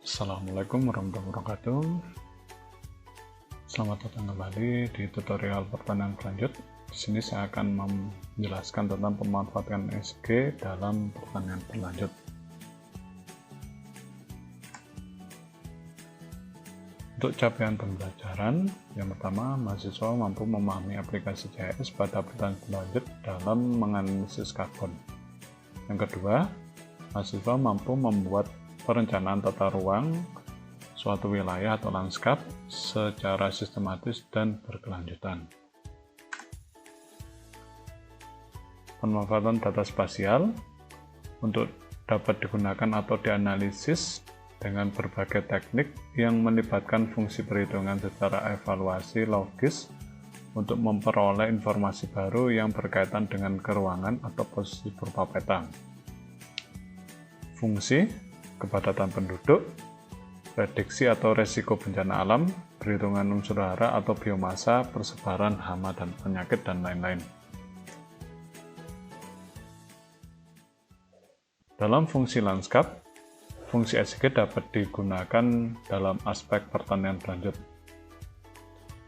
Assalamualaikum warahmatullahi wabarakatuh. Selamat datang kembali di tutorial pertanian berlanjut. Di sini saya akan menjelaskan tentang pemanfaatan SG dalam pertanian berlanjut. Untuk capaian pembelajaran, yang pertama, mahasiswa mampu memahami aplikasi CIS pada pertanian berlanjut dalam menganalisis karbon. Yang kedua, mahasiswa mampu membuat perencanaan tata ruang suatu wilayah atau lanskap secara sistematis dan berkelanjutan. Pemanfaatan data spasial untuk dapat digunakan atau dianalisis dengan berbagai teknik yang melibatkan fungsi perhitungan secara evaluasi logis untuk memperoleh informasi baru yang berkaitan dengan keruangan atau posisi berupa peta. Fungsi kepadatan penduduk, prediksi atau resiko bencana alam, perhitungan unsur hara atau biomasa, persebaran hama dan penyakit, dan lain-lain. Dalam fungsi lanskap, fungsi SG dapat digunakan dalam aspek pertanian berlanjut.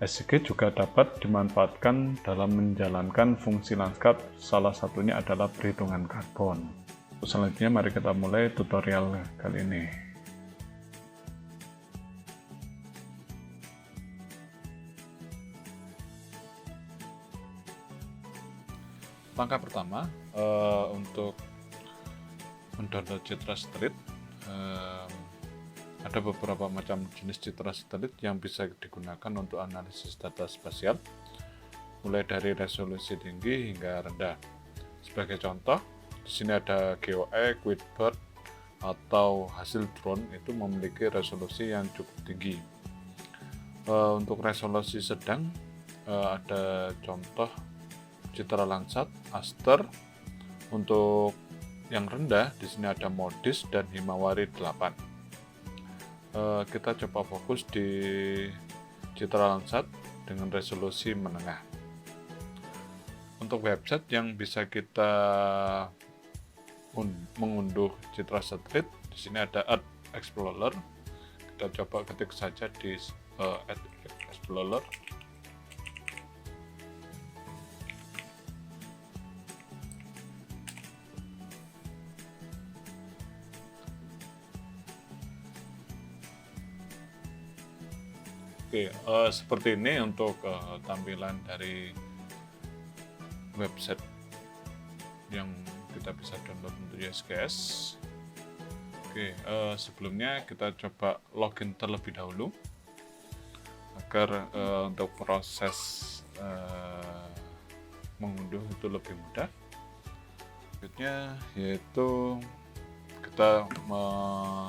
SG juga dapat dimanfaatkan dalam menjalankan fungsi lanskap, salah satunya adalah perhitungan karbon. Selanjutnya mari kita mulai tutorial kali ini. Langkah pertama untuk mendownload Citra Satelit. Ada beberapa macam jenis Citra Satelit yang bisa digunakan untuk analisis data spasial, mulai dari resolusi tinggi hingga rendah. Sebagai contoh, di sini ada GeoEye, QuickBird, atau hasil drone itu memiliki resolusi yang cukup tinggi. Untuk resolusi sedang, ada contoh Citra Landsat, Aster. Untuk yang rendah, di sini ada Modis dan Himawari 8. Kita coba fokus di Citra Landsat dengan resolusi menengah. Untuk website yang bisa kita mengunduh Citra Satelit, di sini ada Earth Explorer. Kita coba ketik saja di Earth Explorer. Oke, seperti ini untuk tampilan dari website yang kita bisa download untuk YSGS. Oke, sebelumnya kita coba login terlebih dahulu agar untuk proses mengunduh itu lebih mudah. Berikutnya yaitu kita mencoba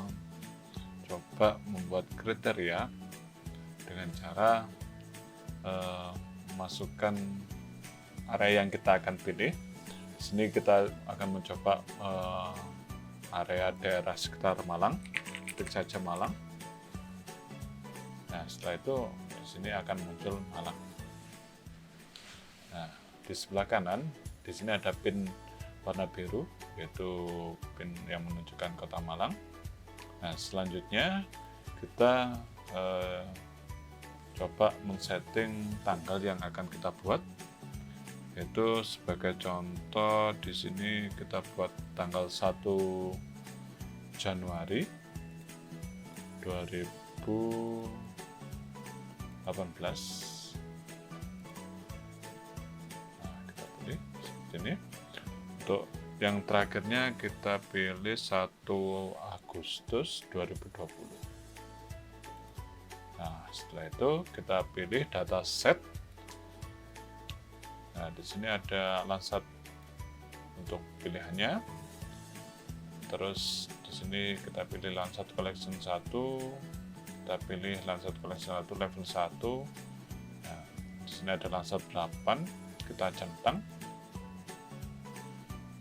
membuat kriteria dengan cara memasukkan area yang kita akan pilih. Di sini kita akan mencoba area daerah sekitar Malang, ketik saja Malang. Nah, setelah itu di sini akan muncul Malang. Nah, di sebelah kanan di sini ada pin warna biru, yaitu pin yang menunjukkan kota Malang. Nah, selanjutnya kita coba men-setting tanggal yang akan kita buat, yaitu sebagai contoh di sini kita buat tanggal 1 Januari 2018. Nah, kita pilih seperti ini. Untuk yang terakhirnya kita pilih 1 Agustus 2020. Nah, setelah itu kita pilih data set. Nah, di sini ada Landsat untuk pilihannya. Terus di sini kita pilih Landsat Collection 1. Kita pilih Landsat Collection 1 level 1. Nah, di sini ada Landsat 8. Kita centang.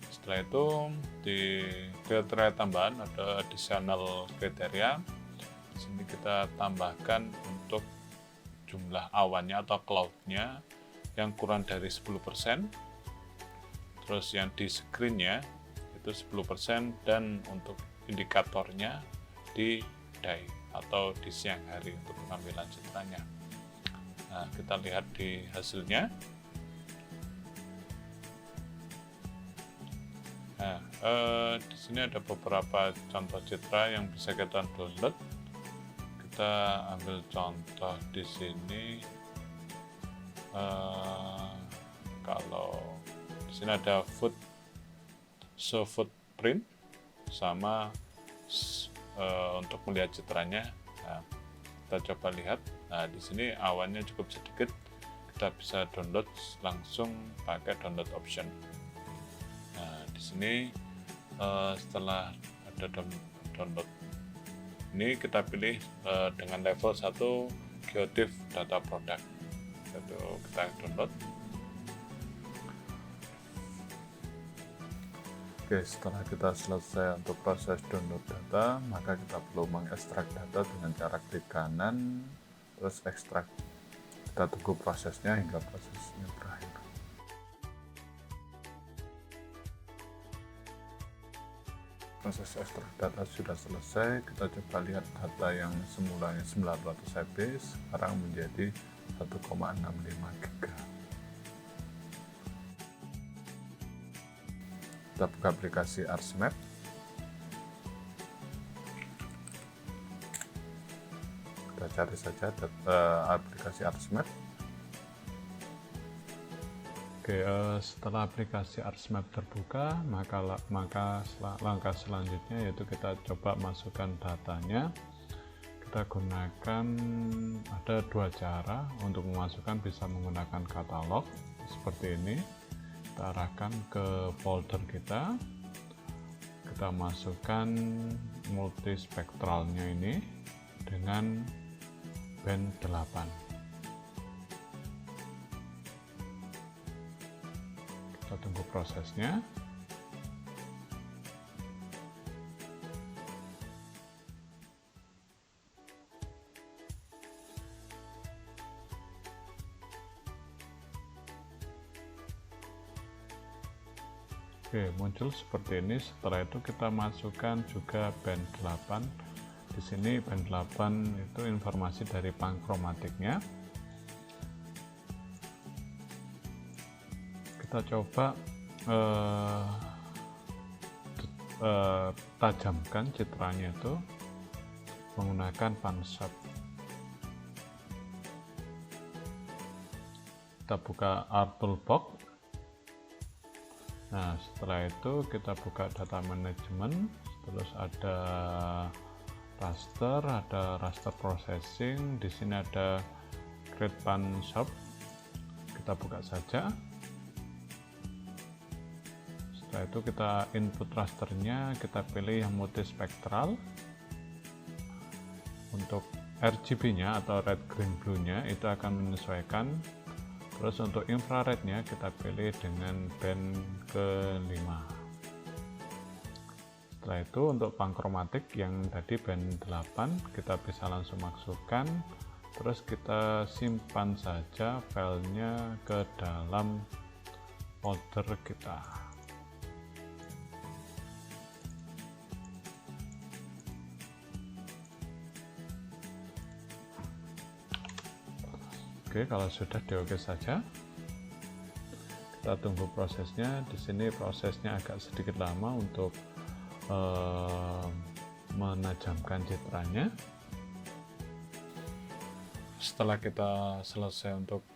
Setelah itu di kriteria tambahan ada additional kriteria. Di sini kita tambahkan untuk jumlah awannya atau cloud-nya yang kurang dari 10%. Terus yang di screen-nya itu 10% dan untuk indikatornya di day atau di siang hari untuk pengambilan citranya. Nah, kita lihat di hasilnya. Nah, di sini ada beberapa contoh citra yang bisa kita download. Kita ambil contoh di sini. Kalau di sini ada show footprint sama untuk melihat citranya. Nah, kita coba lihat. Nah, di sini awannya cukup sedikit. Kita bisa download langsung pakai download option. Nah, di sini setelah ada download ini, kita pilih dengan level 1 Geotiff Data Product. Itu kita download. Oke, setelah kita selesai untuk proses download data, maka kita perlu mengekstrak data dengan cara klik kanan, terus ekstrak. Kita tunggu prosesnya hingga prosesnya berakhir. Proses ekstrak data sudah selesai. Kita coba lihat data yang semulanya 900 MB, sekarang menjadi 1,65 GB. Kita buka aplikasi ArtsMap. Kita cari saja aplikasi ArtsMap. Oke, setelah aplikasi ArtsMap terbuka, maka langkah selanjutnya yaitu kita coba masukkan datanya. Kita gunakan, ada dua cara untuk memasukkan, bisa menggunakan katalog seperti ini. Kita arahkan ke folder kita masukkan multispektralnya ini dengan band 8. Kita tunggu prosesnya. Oke, muncul seperti ini. Setelah itu kita masukkan juga band 8. Di sini band 8 itu informasi dari pankromatiknya. Kita coba tajamkan citranya itu menggunakan pansap. Kita buka Art Toolbox. Nah, setelah itu kita buka data management, terus ada raster processing. Di sini ada create pansap. Kita buka saja. Setelah itu kita input rasternya, kita pilih yang multispektral. Untuk RGB-nya atau red, green, blue-nya itu akan menyesuaikan. Terus untuk infrarednya kita pilih dengan band ke-5. Setelah itu untuk pankromatik yang tadi band 8 kita bisa langsung masukkan. Terus kita simpan saja filenya ke dalam folder kita. Oke, kalau sudah di-oke saja. Kita tunggu prosesnya. Di sini prosesnya agak sedikit lama untuk menajamkan citranya. Setelah kita selesai untuk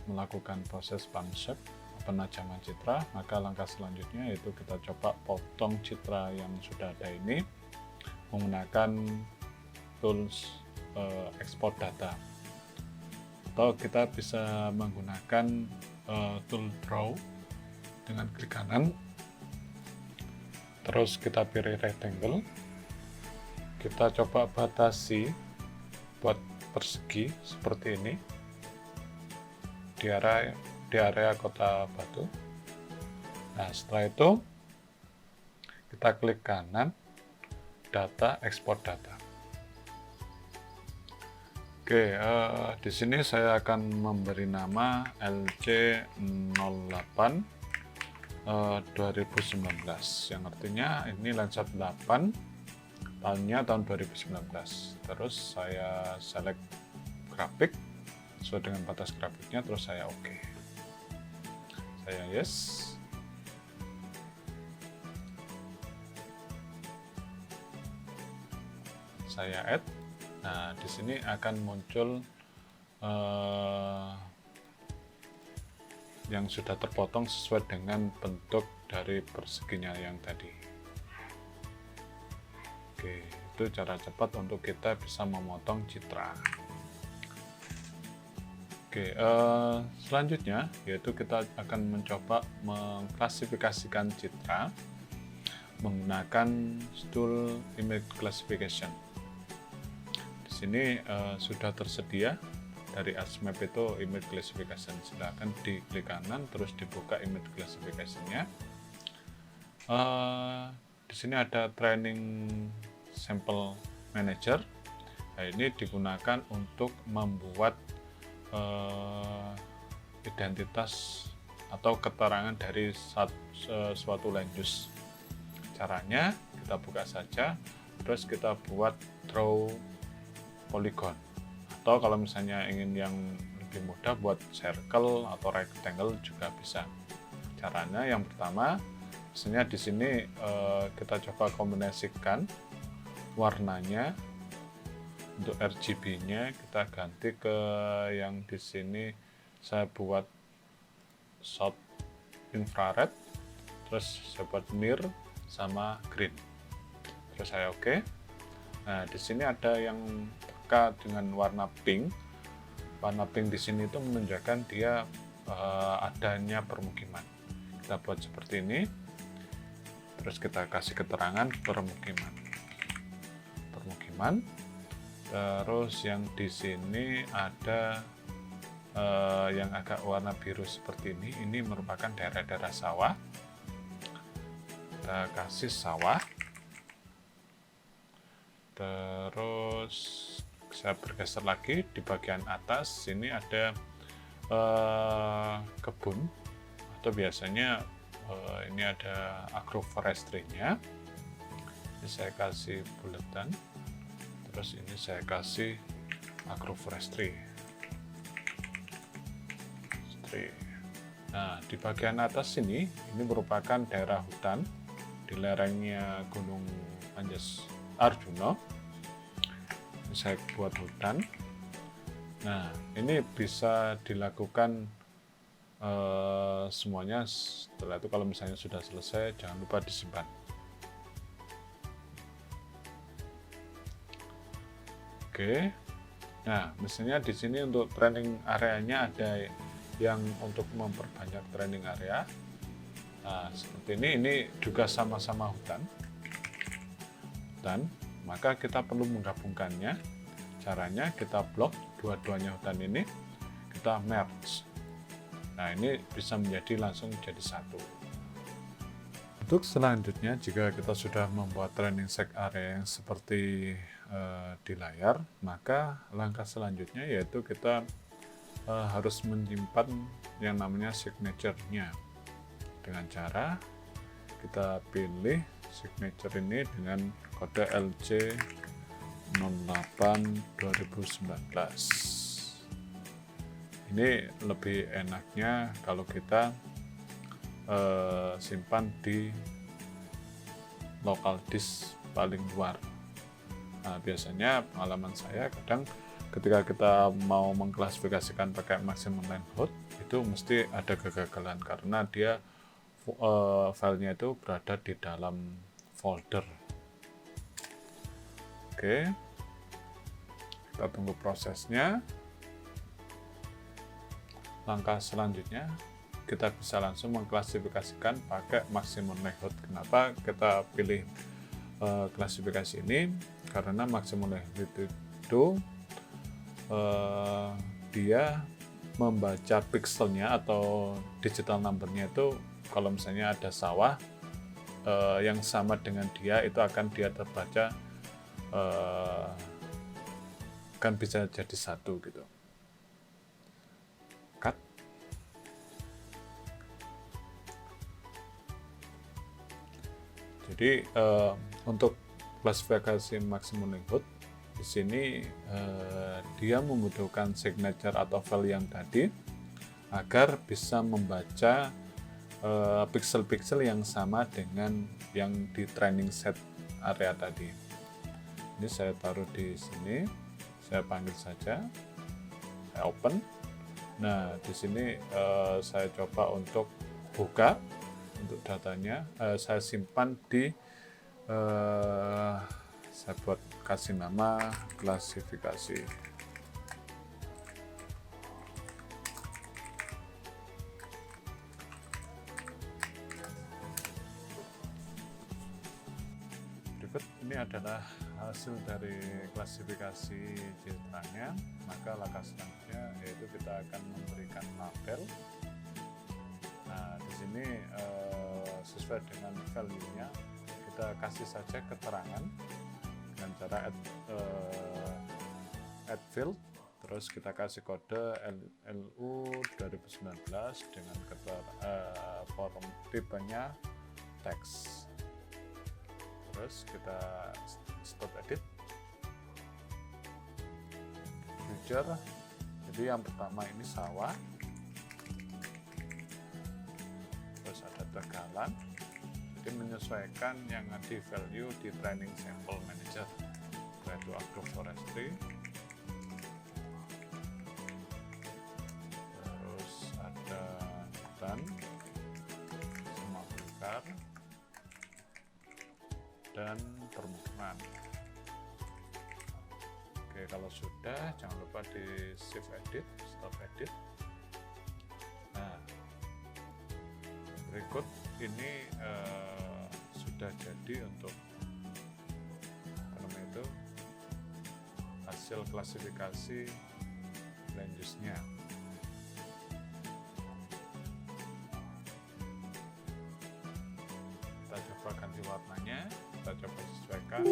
melakukan proses pansap, penajaman citra, maka langkah selanjutnya yaitu kita coba potong citra yang sudah ada ini menggunakan tools export data. Atau kita bisa menggunakan tool draw dengan klik kanan, terus kita pilih rectangle, kita coba batasi buat persegi seperti ini di area kota Batu. Nah, setelah itu kita klik kanan, data, export data. Oke, di sini saya akan memberi nama LC08 2019, yang artinya ini Landsat 8 tahunnya tahun 2019. Terus saya select grafik sesuai dengan batas grafiknya, terus saya oke. Saya yes. Saya add. Nah, di sini akan muncul yang sudah terpotong sesuai dengan bentuk dari perseginya yang tadi. Oke, itu cara cepat untuk kita bisa memotong citra. Oke, selanjutnya yaitu kita akan mencoba mengklasifikasikan citra menggunakan tool image classification. Di sini sudah tersedia dari ASMAP itu image classification. Silahkan diklik kanan terus dibuka image classification-nya. Di sini ada training sample manager. Nah, ini digunakan untuk membuat identitas atau keterangan dari suatu land use. Caranya kita buka saja, terus kita buat draw polygon, atau kalau misalnya ingin yang lebih mudah buat circle atau rectangle juga bisa. Caranya yang pertama, misalnya di sini kita coba kombinasikan warnanya. Untuk RGB-nya kita ganti ke yang di sini saya buat short infrared, terus saya buat near sama green, terus saya oke. Nah, di sini ada yang terkait dengan warna pink. Warna pink di sini itu menunjukkan dia adanya permukiman. Kita buat seperti ini, terus kita kasih keterangan permukiman. Terus yang di sini ada yang agak warna biru seperti ini merupakan daerah-daerah sawah. Kita kasih sawah. Terus saya bergeser lagi di bagian atas, sini ada kebun, atau biasanya ini ada agroforestry-nya. Ini saya kasih buletan. Terus ini saya kasih agroforestry. Nah, di bagian atas ini merupakan daerah hutan di lerengnya Gunung Anjas Arjuna. Ini saya buat hutan. Nah, ini bisa dilakukan semuanya. Setelah itu kalau misalnya sudah selesai, jangan lupa disimpan. Oke, nah misalnya di sini untuk training areanya ada yang untuk memperbanyak training area. Nah, seperti ini juga sama-sama hutan, maka kita perlu menggabungkannya. Caranya kita blok dua-duanya hutan ini, kita merge. Nah, ini bisa menjadi langsung jadi satu. Untuk selanjutnya, jika kita sudah membuat training set area yang seperti di layar, maka langkah selanjutnya yaitu kita harus menyimpan yang namanya signature-nya. Dengan cara kita pilih signature ini dengan kode LC08/2019. Ini lebih enaknya kalau kita simpan di local disk paling luar. Nah, biasanya pengalaman saya kadang ketika kita mau mengklasifikasikan pakai maximum length itu mesti ada kegagalan karena dia filenya itu berada di dalam folder. Oke, kita tunggu prosesnya. Langkah selanjutnya kita bisa langsung mengklasifikasikan pakai maximum length. Kenapa kita pilih klasifikasi ini? Karena maximum length itu dia membaca pixelnya atau digital numbernya itu kalau misalnya ada sawah yang sama dengan dia itu akan dia terbaca kan bisa jadi satu gitu. Cut. Jadi untuk klasifikasi maximum likelihood. Di sini dia membutuhkan signature atau value yang tadi agar bisa membaca pixel-pixel yang sama dengan yang di training set area tadi. Ini saya taruh di sini, saya panggil saja, saya open. Nah, di sini saya coba untuk buka untuk datanya, saya simpan di saya buat kasih nama klasifikasi. Berikut ini adalah hasil dari klasifikasi citranya. Maka langkah selanjutnya yaitu kita akan memberikan label. Nah, di sini sesuai dengan value-nya kita kasih saja keterangan dengan cara add field, terus kita kasih kode LU 2019 dengan form tipenya teks. Terus kita stop edit future. Jadi yang pertama ini sawah, terus ada tegalan. Jadi menyesuaikan yang di value di training sample manager, yaitu agroforestry. Terus ada hutan, sama vulkar, dan permukiman. Oke, kalau sudah jangan lupa di save edit, stop edit. Nah, berikut ini sudah jadi untuk itu hasil klasifikasi land use-nya. Kita coba ganti warnanya, kita coba sesuaikan.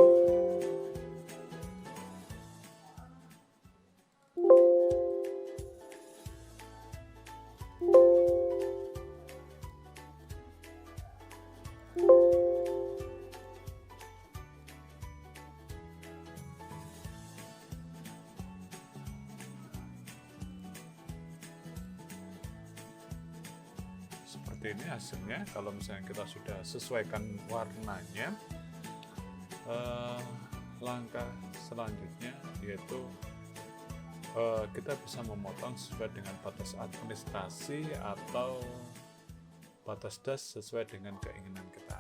Seperti ini hasilnya. Kalau misalnya kita sudah sesuaikan warnanya, langkah selanjutnya yaitu kita bisa memotong sesuai dengan batas administrasi atau batas das sesuai dengan keinginan kita.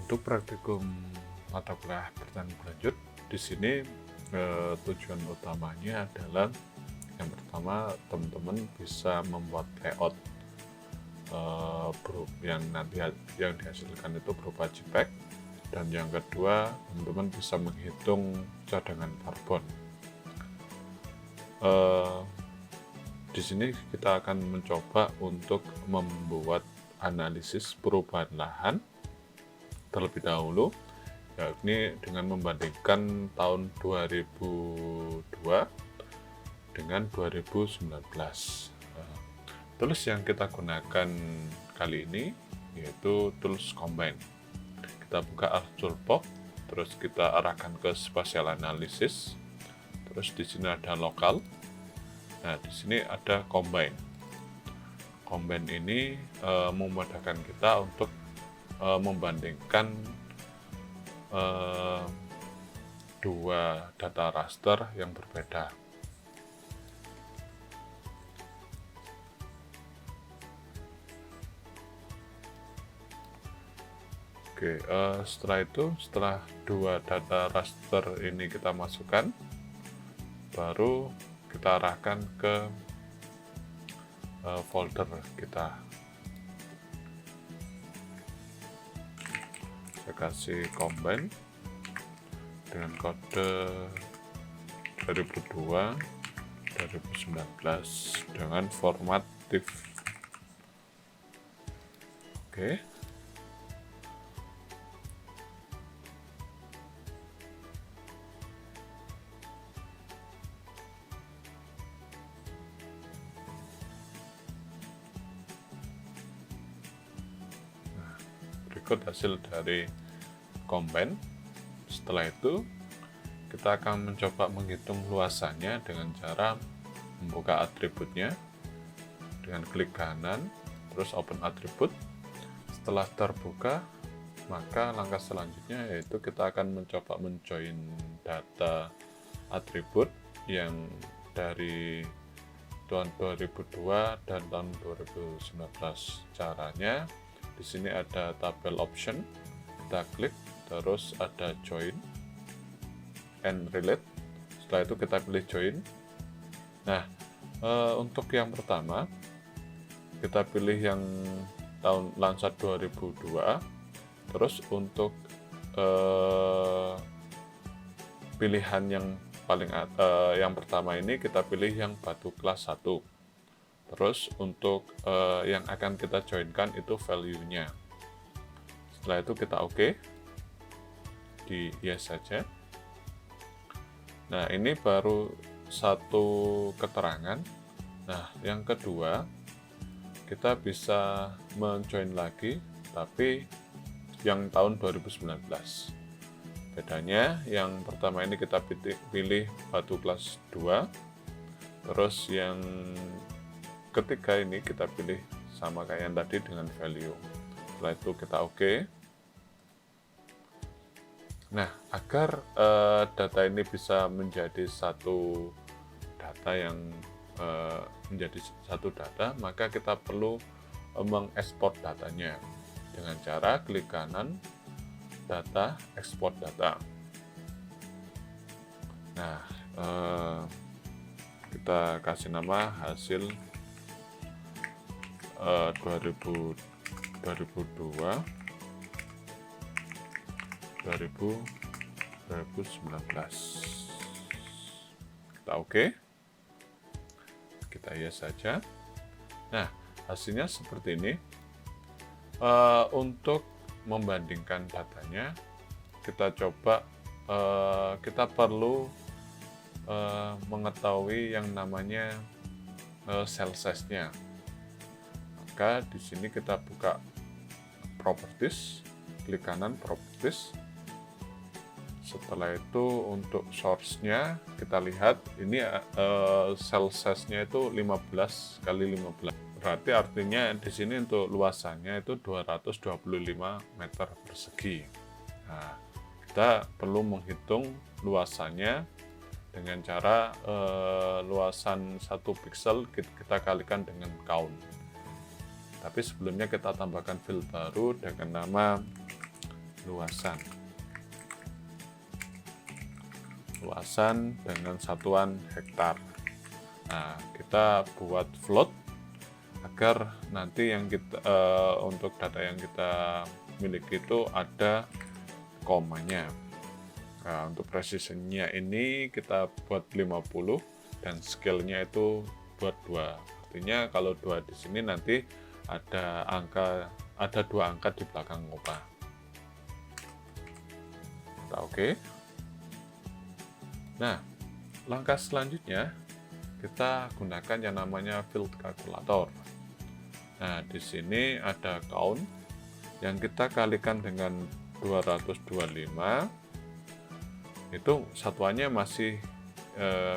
Untuk praktikum mata kuliah bertani berlanjut, di sini tujuan utamanya adalah yang pertama teman-teman bisa membuat layout yang nanti yang dihasilkan itu berupa JPEG, dan yang kedua teman-teman bisa menghitung cadangan karbon. Di sini kita akan mencoba untuk membuat analisis perubahan lahan terlebih dahulu, yakni dengan membandingkan tahun 2002 dengan 2019. Tools yang kita gunakan kali ini yaitu tools combine. Kita buka ArcToolbox, terus kita arahkan ke spatial analysis, terus di sini ada lokal. Nah, di sini ada combine. Combine ini memudahkan kita untuk membandingkan dua data raster yang berbeda. Oke, setelah dua data raster ini kita masukkan, baru kita arahkan ke folder kita. Saya kasih combine dengan kode 2002 2019 dengan format TIFF. Oke. berikut hasil dari combine. Setelah itu kita akan mencoba menghitung luasannya dengan cara membuka atributnya dengan klik kanan, terus open atribut. Setelah terbuka, maka langkah selanjutnya yaitu kita akan mencoba menjoin data atribut yang dari tahun 2002 dan tahun 2019. Caranya di sini ada tabel option, kita klik, terus ada join and relate. Setelah itu kita pilih join. Nah, untuk yang pertama kita pilih yang tahun Landsat 2002. Terus untuk pilihan yang paling yang pertama ini kita pilih yang batu kelas 1. Terus untuk yang akan kita joinkan itu value-nya. Setelah itu kita oke, di yes saja. Nah, ini baru satu keterangan. Nah, yang kedua, kita bisa menjoin lagi, tapi yang tahun 2019. Bedanya, yang pertama ini kita pilih batu kelas 2, terus yang ketiga ini kita pilih sama kayak yang tadi dengan value. Setelah itu kita oke. Nah, agar data ini bisa menjadi satu data yang menjadi satu data, maka kita perlu mengekspor datanya dengan cara klik kanan, data, ekspor data. Nah, kita kasih nama hasil 2002 2019. Kita oke. Kita yes saja. Nah, hasilnya seperti ini. Untuk membandingkan datanya, kita coba kita perlu mengetahui yang namanya cell size-nya. Maka di sini kita buka properties, klik kanan properties. Setelah itu untuk source-nya kita lihat ini cell size-nya itu 15 kali 15. Berarti artinya di sini untuk luasannya itu 225 meter persegi. Nah, kita perlu menghitung luasannya dengan cara luasan 1 pixel kita kalikan dengan count. Tapi sebelumnya kita tambahkan field baru dengan nama luasan. Luasan dengan satuan hektar. Nah, kita buat float agar nanti yang kita untuk data yang kita miliki itu ada komanya. Nah, untuk precision-nya ini kita buat 50 dan scale-nya itu buat 2. Artinya kalau 2 di sini nanti ada 2 angka di belakang koma. Kita oke. Nah, langkah selanjutnya kita gunakan yang namanya field calculator. Nah, di sini ada count yang kita kalikan dengan 225. Itu satuannya masih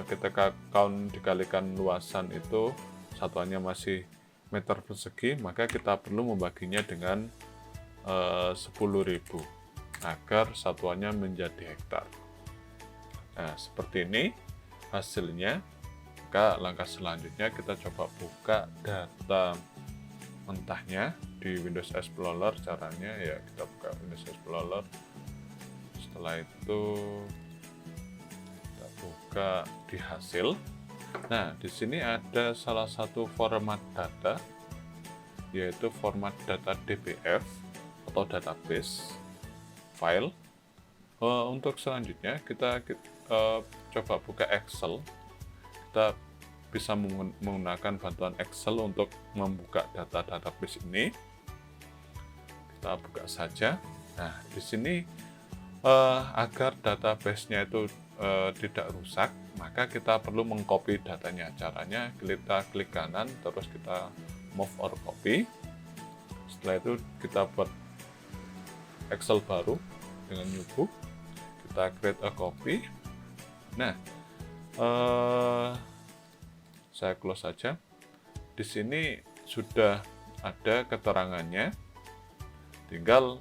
ketika count dikalikan luasan itu satuannya masih meter persegi, maka kita perlu membaginya dengan 10.000 agar satuannya menjadi hektar. Nah, seperti ini hasilnya. Maka langkah selanjutnya kita coba buka data mentahnya di Windows Explorer. Caranya ya kita buka Windows Explorer. Setelah itu kita buka di hasil. Nah, di sini ada salah satu format data, yaitu format data DBF atau database file. Untuk selanjutnya kita coba buka Excel. Kita bisa menggunakan bantuan Excel untuk membuka data database ini. Kita buka saja. Nah, di sini agar database-nya itu tidak rusak, maka kita perlu mengcopy datanya. Caranya kita klik kanan, terus kita move or copy. Setelah itu kita buat Excel baru dengan new book. Kita create a copy. Nah, saya close saja. Di sini sudah ada keterangannya. Tinggal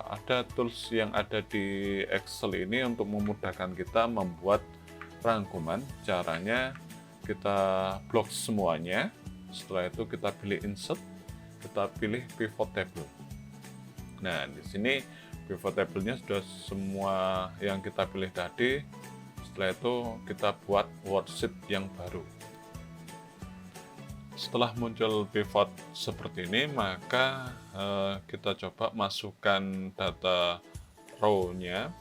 ada tools yang ada di Excel ini untuk memudahkan kita membuat rangkuman. Caranya kita blok semuanya. Setelah itu kita pilih insert, kita pilih pivot table. Nah, di sini pivot table-nya sudah semua yang kita pilih tadi. Setelah itu kita buat worksheet yang baru. Setelah muncul pivot seperti ini, maka kita coba masukkan data row-nya.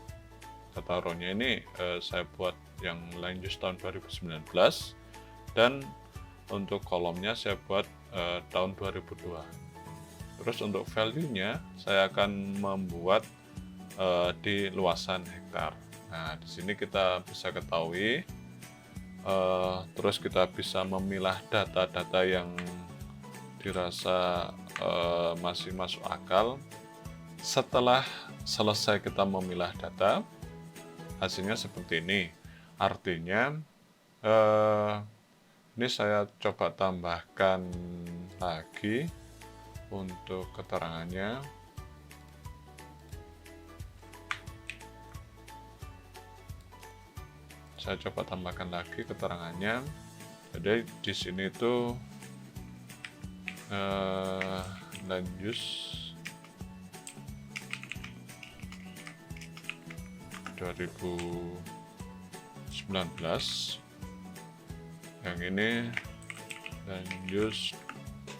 Data row-nya ini saya buat yang line use tahun 2019, dan untuk kolomnya saya buat tahun 2002. Terus untuk value-nya saya akan membuat di luasan hektar. Nah, di sini kita bisa ketahui. Terus kita bisa memilah data-data yang dirasa masih masuk akal. Setelah selesai kita memilah data, hasilnya seperti ini. Artinya ini saya coba tambahkan lagi untuk keterangannya. Saya coba tambahkan lagi keterangannya. Jadi di sini itu land use 2019, yang ini land use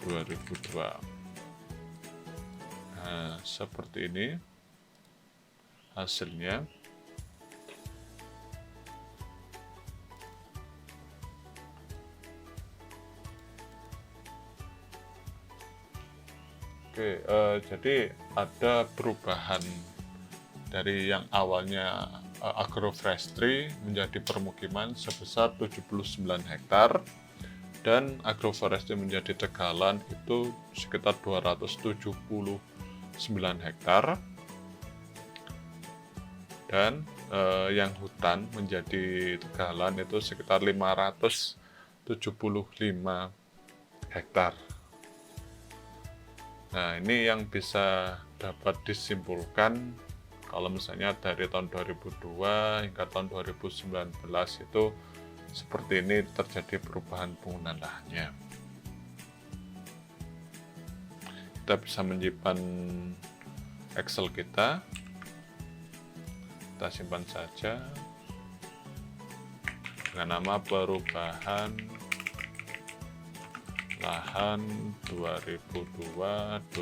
2002. Nah, seperti ini hasilnya. Oke, jadi ada perubahan dari yang awalnya agroforestry menjadi permukiman sebesar 79 hektar, dan agroforestry menjadi tegalan itu sekitar 279 hektar, dan yang hutan menjadi tegalan itu sekitar 575 hektar. Nah, ini yang bisa dapat disimpulkan kalau misalnya dari tahun 2002 hingga tahun 2019 itu seperti ini terjadi perubahan penggunaan lahannya. Kita bisa menyimpan Excel kita. Kita simpan saja dengan nama perubahan lahan 2002-2019.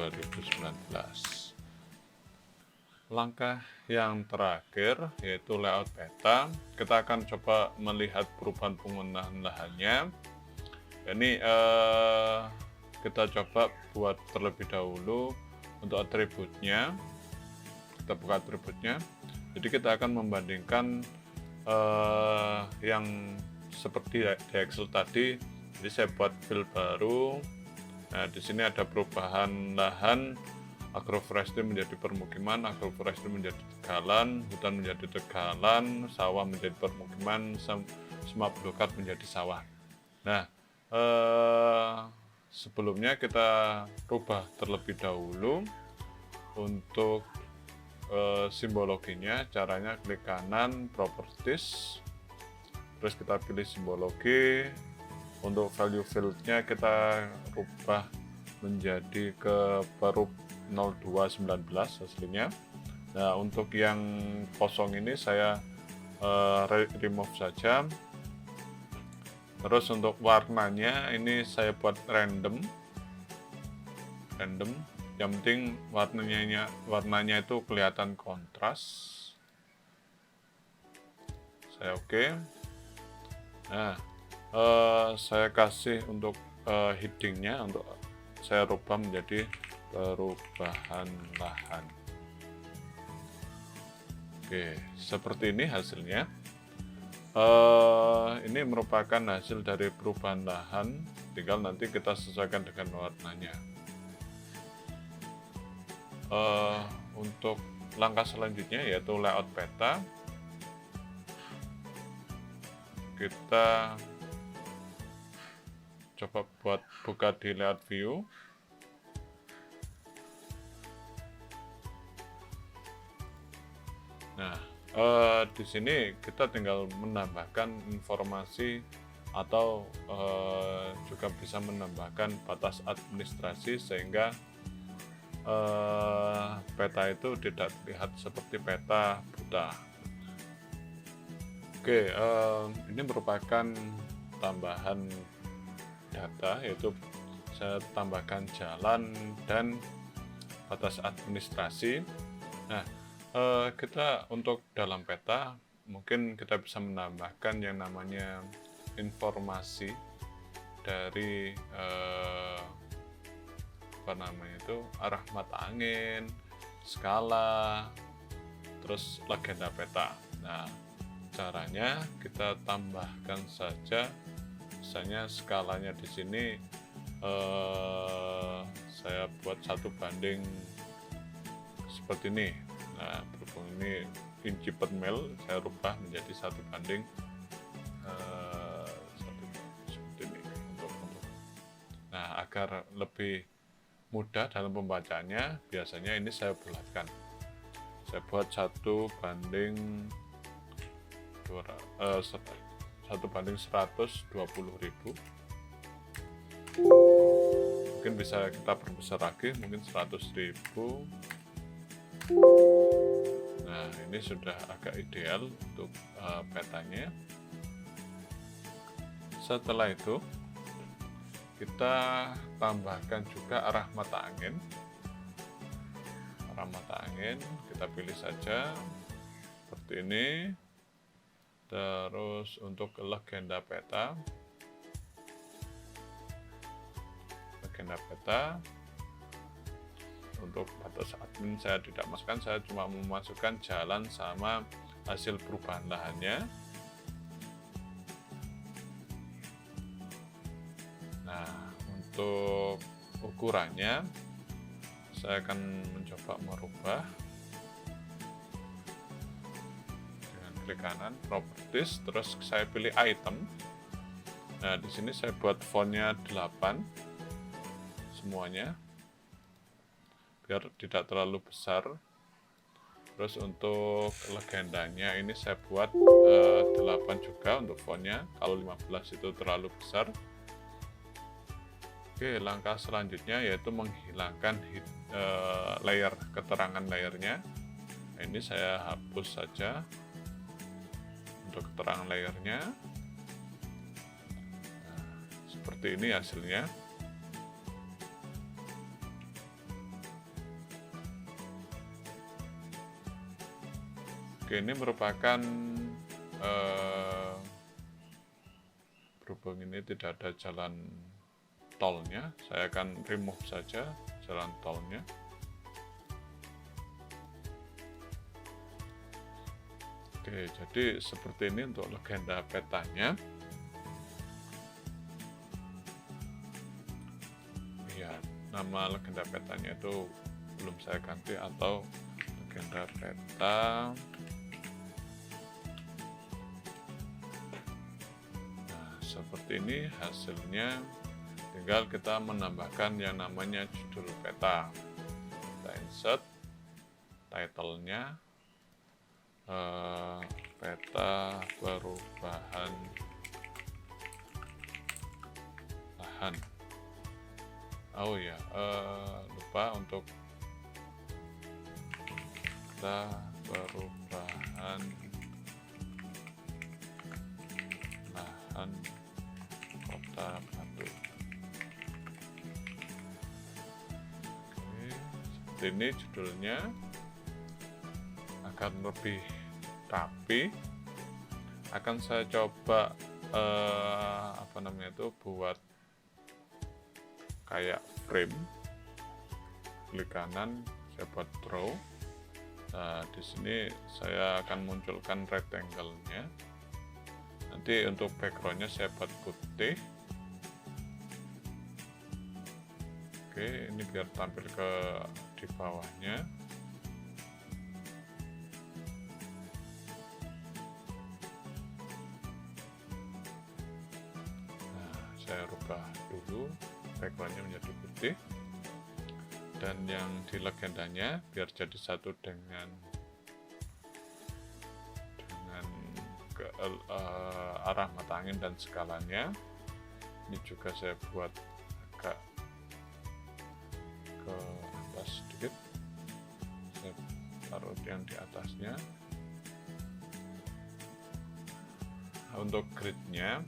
Langkah yang terakhir yaitu layout peta. Kita akan coba melihat perubahan penggunaan lahannya. Ini kita coba buat terlebih dahulu untuk atributnya. Kita buka atributnya. Jadi kita akan membandingkan yang seperti di Excel tadi. Jadi saya buat file baru. Nah, di sini ada perubahan lahan, agroforestry menjadi permukiman, agroforestry menjadi tegalan, hutan menjadi tegalan, sawah menjadi permukiman, semua belukar menjadi sawah. Nah, sebelumnya kita rubah terlebih dahulu untuk simbologinya. Caranya klik kanan, properties, terus kita pilih simbologi. Untuk value field-nya kita rubah menjadi ke perub 0219 aslinya. Nah, untuk yang kosong ini saya remove saja. Terus untuk warnanya ini saya buat random. Yang penting warnanya itu kelihatan kontras. Saya oke. Nah, saya kasih untuk headingnya, untuk saya rubah menjadi perubahan lahan. Oke, seperti ini hasilnya. Ini merupakan hasil dari perubahan lahan, tinggal nanti kita sesuaikan dengan warnanya. untuk langkah selanjutnya yaitu layout peta. Kita coba buka di layout view. Nah, di sini kita tinggal menambahkan informasi atau juga bisa menambahkan batas administrasi sehingga peta itu tidak terlihat seperti peta buta. Oke, ini merupakan tambahan data, yaitu saya tambahkan jalan dan batas administrasi. Nah, kita untuk dalam peta mungkin kita bisa menambahkan yang namanya informasi dari arah mata angin, skala, terus legenda peta. Nah, caranya kita tambahkan saja, misalnya skalanya di sini saya buat 1:, seperti ini. Nah, berhubung ini inci per mil, saya rubah menjadi 1:1, seperti ini untuk. Nah, agar lebih mudah dalam pembacaannya, biasanya ini saya bulatkan. Saya buat 1:120.000. Mungkin bisa kita perbesar lagi, mungkin 100.000. Nah, ini sudah agak ideal untuk petanya. Setelah itu kita tambahkan juga arah mata angin. Arah mata angin kita pilih saja seperti ini. Terus untuk legenda peta, untuk batas admin saya tidak masukkan, saya cuma memasukkan jalan sama hasil perubahan lahannya. Nah, untuk ukurannya saya akan mencoba merubah dengan klik kanan properties, terus saya pilih item. Nah, di sini saya buat fontnya 8 semuanya biar tidak terlalu besar. Terus untuk legendanya ini saya buat 8 juga untuk fontnya, kalau 15 itu terlalu besar. Oke, langkah selanjutnya yaitu menghilangkan layer, keterangan layernya. Nah, ini saya hapus saja untuk keterangan layernya. Nah, seperti ini hasilnya. Oke, ini merupakan berhubung ini tidak ada jalan tolnya, saya akan remove saja jalan tolnya. Oke, jadi seperti ini untuk legenda petanya. Ya, nama legenda petanya itu belum saya ganti, atau legenda peta. Nah, seperti ini hasilnya. Tinggal kita menambahkan yang namanya judul peta. Kita insert title-nya, peta perubahan lahan. Oh ya, lupa untuk peta perubahan lahan Kota Batu. Ini judulnya akan lebih rapi. Akan saya coba buat kayak frame. Klik kanan, saya buat draw. Nah, di sini saya akan munculkan rectangle-nya. Nanti untuk background-nya saya buat putih. Oke, ini biar tampil di bawahnya. saya rubah dulu backgroundnya menjadi putih, dan yang di legendanya biar jadi satu dengan arah mata angin dan skalanya. Ini juga saya buat agak ke atas sedikit, saya taruh yang di atasnya. Nah, untuk gridnya,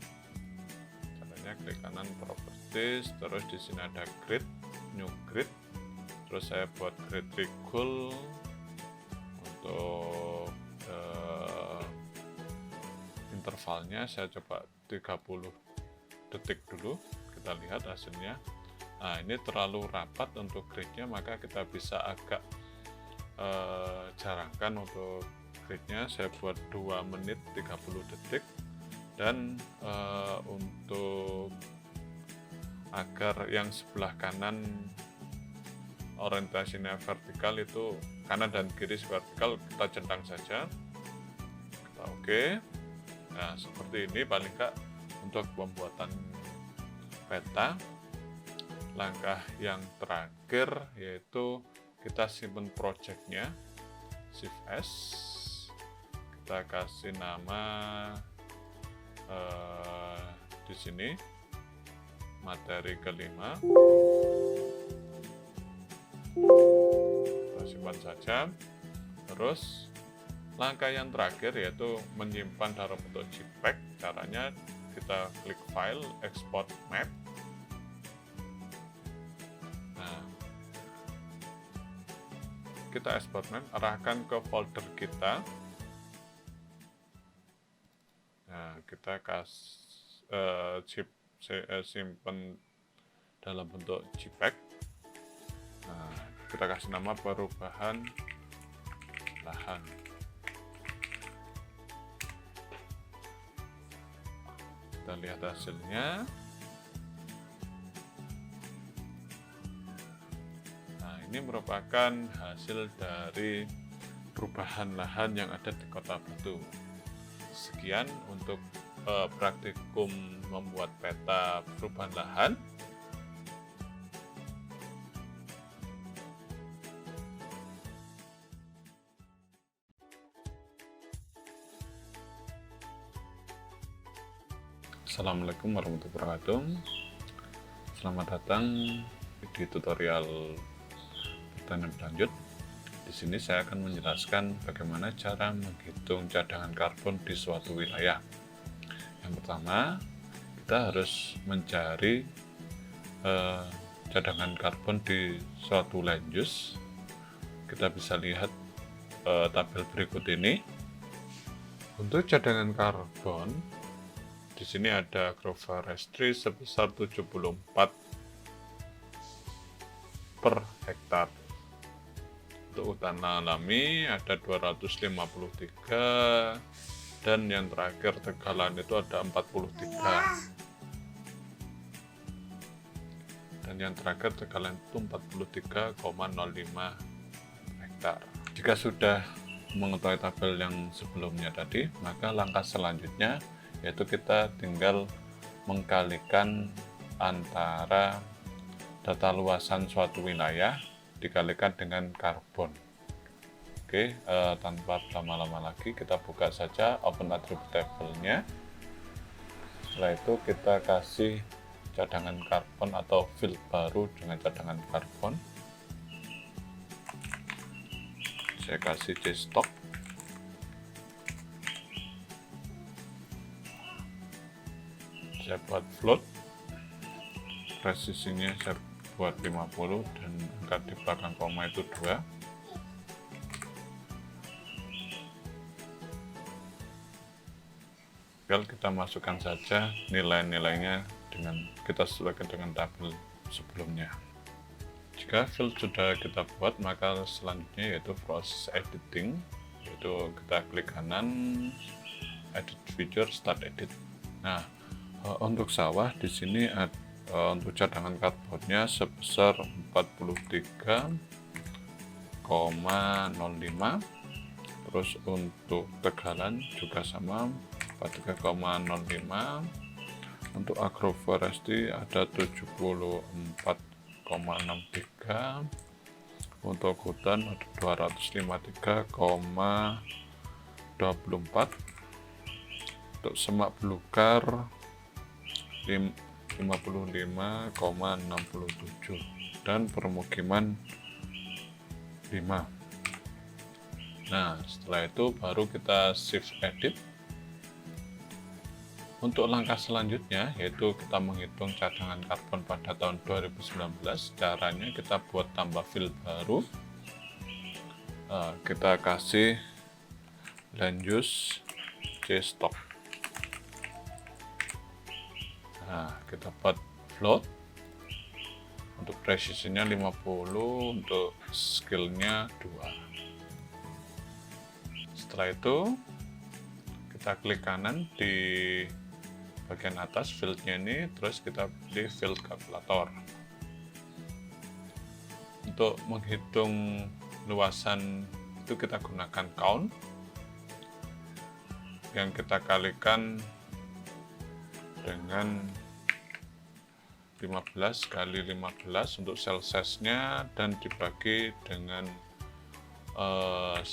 caranya klik kanan properties, terus di sini ada grid, new grid, terus saya buat grid regul untuk intervalnya saya coba 30 detik dulu, kita lihat hasilnya. Nah, ini terlalu rapat untuk gridnya, maka kita bisa agak jarangkan untuk gridnya. Saya buat 2 menit 30 detik, dan untuk agar yang sebelah kanan orientasinya vertikal, itu kanan dan kiri vertikal, kita centang saja, kita oke. Nah, seperti ini paling enggak untuk pembuatan peta. Langkah yang terakhir yaitu kita simpan projectnya, Shift S, kita kasih nama di sini materi kelima, kita simpan saja. Terus langkah yang terakhir yaitu menyimpan dalam bentuk JPEG. Caranya kita klik file, export map. Nah, kita export map, arahkan ke folder kita. Nah, kita simpan dalam bentuk JPEG. Nah, kita kasih nama perubahan lahan. Kita lihat hasilnya. Nah, ini merupakan hasil dari perubahan lahan yang ada di Kota Batu. Sekian untuk praktikum membuat peta perubahan lahan. Assalamualaikum warahmatullahi wabarakatuh. Selamat datang di tutorial pertanian berlanjut. Di sini saya akan menjelaskan bagaimana cara menghitung cadangan karbon di suatu wilayah. Yang pertama, kita harus mencari cadangan karbon di suatu land use. Kita bisa lihat tabel berikut ini. Untuk cadangan karbon, di sini ada agroforestry sebesar 74 per hektar. Untuk hutan alami ada 253, dan yang terakhir tegalan itu ada 43. Dan yang terakhir tegalan itu 43,05 hektar. Jika sudah mengetahui tabel yang sebelumnya tadi, maka langkah selanjutnya yaitu kita tinggal mengkalikan antara data luasan suatu wilayah dikalikan dengan karbon. Oke, tanpa lama-lama lagi kita buka saja open attribute table-nya. Setelah itu kita kasih cadangan karbon atau field baru dengan cadangan karbon. Saya kasih J-stock. Saya buat float, presisinya saya buat 50, dan angka di belakang koma itu 2. Tinggal kita masukkan saja nilai-nilainya dengan kita sesuaikan dengan tabel sebelumnya. Jika field sudah kita buat, maka selanjutnya yaitu proses editing, yaitu kita klik kanan, edit feature, start edit. Nah, untuk sawah di sini untuk cadangan karbonnya sebesar 43,05. Terus untuk tegalan juga sama 43,05. Untuk agroforestry ada 74,63, untuk hutan ada 253,24, untuk semak belukar 55,67, dan permukiman 5. Nah, setelah itu baru kita shift edit. Untuk langkah selanjutnya yaitu kita menghitung cadangan karbon pada tahun 2019. Caranya kita buat tambah field baru. Kita kasih land use stock. Nah, kita buat float. Untuk precisionnya 50, untuk skillnya 2. Setelah itu kita klik kanan di bagian atas fieldnya ini, terus kita pilih field calculator. Untuk menghitung luasan itu kita gunakan count yang kita kalikan dengan 15 kali 15 untuk cell size-nya, dan dibagi dengan 10.000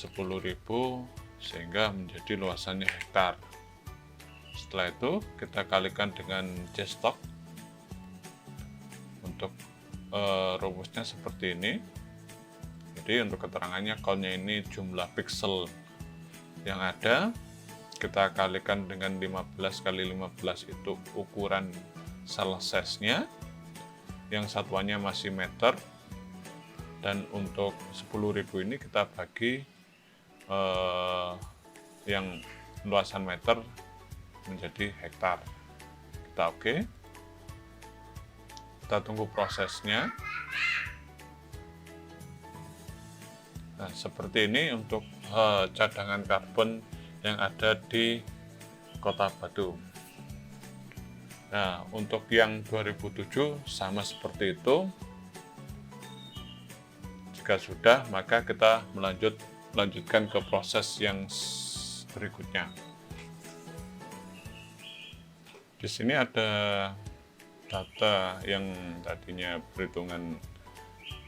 sehingga menjadi luasannya hektar. Setelah itu kita kalikan dengan stock. Untuk rumusnya seperti ini. Jadi untuk keterangannya, count-nya ini jumlah pixel yang ada, kita kalikan dengan 15 kali 15 itu ukuran cell size-nya, yang satuannya masih meter, dan untuk 10.000 ini kita bagi yang luasan meter menjadi hektar. Kita oke. Kita tunggu prosesnya. Nah, seperti ini untuk cadangan karbon yang ada di Kota Batu. Nah, untuk yang 2007 sama seperti itu. Jika sudah, maka kita melanjutkan ke proses yang berikutnya. Di sini ada data yang tadinya perhitungan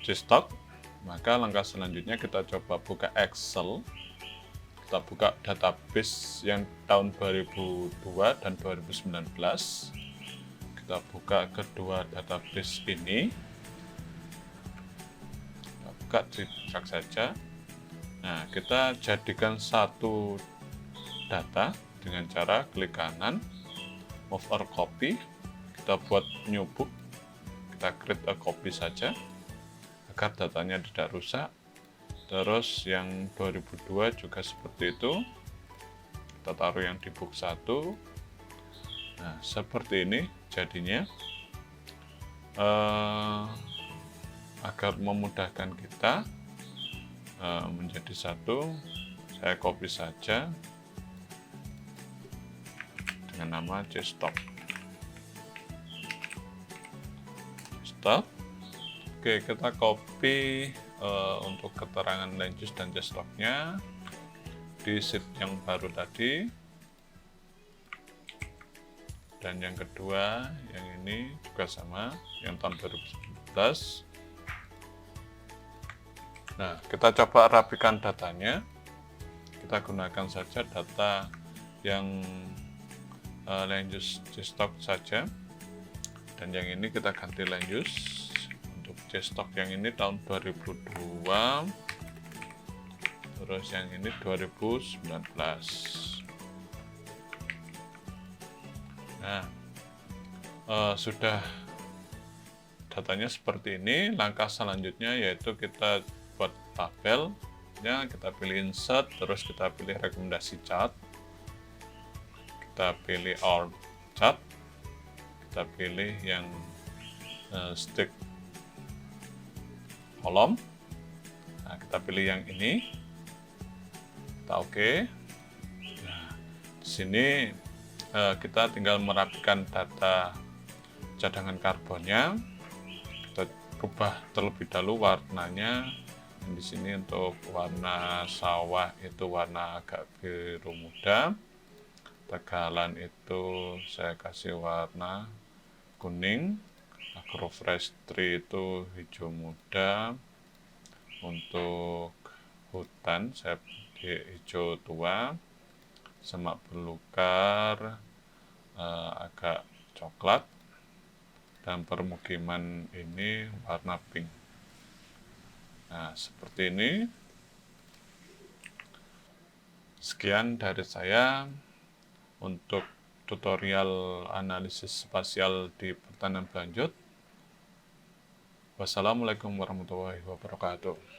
stock, maka langkah selanjutnya kita coba buka Excel. Kita buka database yang tahun 2002 dan 2019. Kita buka kedua database ini. Kita buka cek saja. Nah, kita jadikan satu data dengan cara klik kanan, move or copy. Kita buat new book, kita create a copy saja agar datanya tidak rusak. Terus yang 2002 juga seperti itu, kita taruh yang di book 1. Nah, seperti ini jadinya. Agar memudahkan kita menjadi satu, saya copy saja dengan nama stock. Oke, kita copy untuk keterangan land use dan stocknya di sheet yang baru tadi, dan yang kedua yang ini juga sama, yang tahun 2019. Nah, kita coba rapikan datanya. Kita gunakan saja data yang land use stock saja, dan yang ini kita ganti land use. Untuk stock yang ini tahun 2002, terus yang ini 2019. Nah, sudah datanya seperti ini. Langkah selanjutnya yaitu kita buat tabel ya, kita pilih insert, terus kita pilih rekomendasi chart, kita pilih all chart, kita pilih yang stick kolom. Nah, kita pilih yang ini, kita oke. Nah, di sini kita tinggal merapikan data cadangan karbonnya. Kita rubah terlebih dahulu warnanya. Di sini untuk warna sawah itu warna agak biru muda. tegalan itu saya kasih warna kuning, agrofresh tree itu hijau muda, untuk hutan saya di hijau tua, semak belukar agak coklat, dan permukiman ini warna pink. Nah, seperti ini. Sekian dari saya untuk tutorial analisis spasial di pertanian berlanjut. Wassalamualaikum warahmatullahi wabarakatuh.